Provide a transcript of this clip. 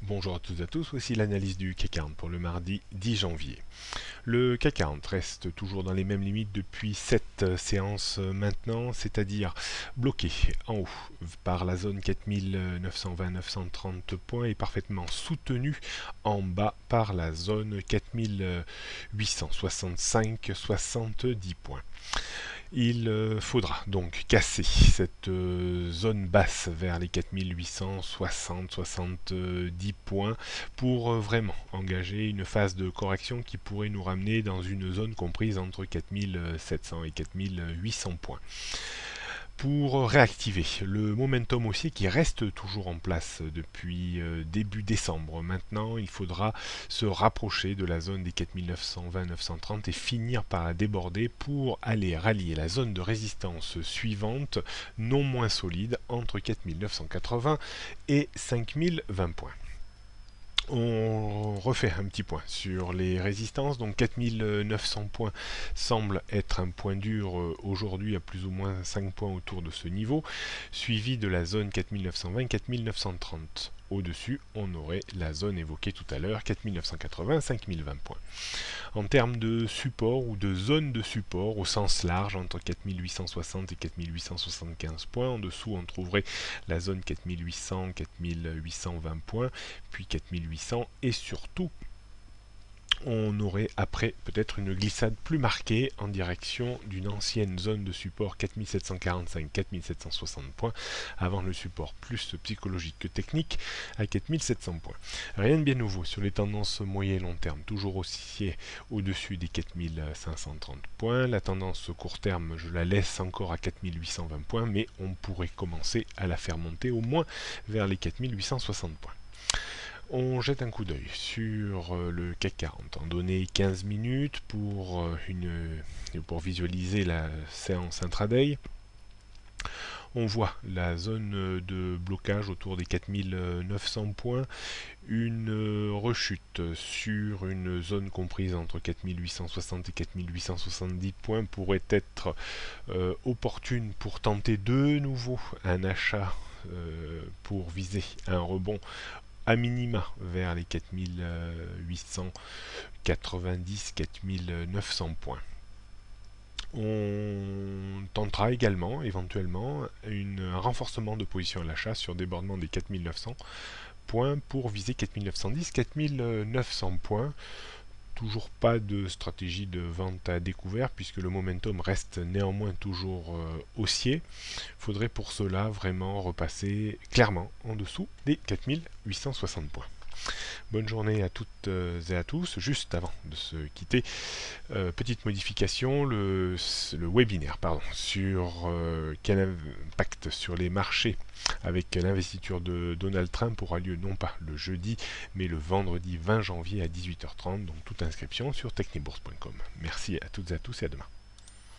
Bonjour à toutes et à tous, voici l'analyse du CAC 40 pour le mardi 10 janvier. Le CAC 40 reste toujours dans les mêmes limites depuis 7 séances maintenant, c'est-à-dire bloqué en haut par la zone 4920-930 points et parfaitement soutenu en bas par la zone 4865-70 points. Il faudra donc casser cette zone basse vers les 4860-70 points pour vraiment engager une phase de correction qui pourrait nous ramener dans une zone comprise entre 4700 et 4800 points. Pour réactiver le momentum haussier qui reste toujours en place depuis début décembre. Maintenant, il faudra se rapprocher de la zone des 4920-930 et finir par la déborder pour aller rallier la zone de résistance suivante, non moins solide, entre 4980 et 5020 points. On refait un petit point sur les résistances. Donc 4900 points semble être un point dur aujourd'hui à plus ou moins 5 points autour de ce niveau, suivi de la zone 4920-4930. Au-dessus, on aurait la zone évoquée tout à l'heure, 4980-5020 points. En termes de support ou de zone de support au sens large, entre 4860 et 4875 points, en dessous on trouverait la zone 4800-4820 points, puis 4800 et surtout on aurait après peut-être une glissade plus marquée en direction d'une ancienne zone de support 4745-4760 points avant le support plus psychologique que technique à 4700 points. Rien de bien nouveau sur les tendances moyen et long terme, toujours haussier au-dessus des 4530 points. La tendance court terme, je la laisse encore à 4820 points, mais on pourrait commencer à la faire monter au moins vers les 4860 points. On jette un coup d'œil sur le CAC 40 en donné 15 minutes pour visualiser la séance intraday. On voit la zone de blocage autour des 4900 points, une rechute sur une zone comprise entre 4860 et 4870 points pourrait être opportune pour tenter de nouveau un achat pour viser un rebond à minima vers les 4890-4900 points. On tentera également, éventuellement, un renforcement de position à l'achat sur débordement des 4900 points pour viser 4910-4900 points. Toujours pas de stratégie de vente à découvert puisque le momentum reste néanmoins toujours haussier. Il faudrait pour cela vraiment repasser clairement en dessous des 4860 points. Bonne journée à toutes et à tous. Juste avant de se quitter, petite modification, le webinaire sur quel impact sur les marchés avec l'investiture de Donald Trump aura lieu non pas le jeudi mais le vendredi 20 janvier à 18h30, donc toute inscription sur technibourse.com. Merci à toutes et à tous et à demain.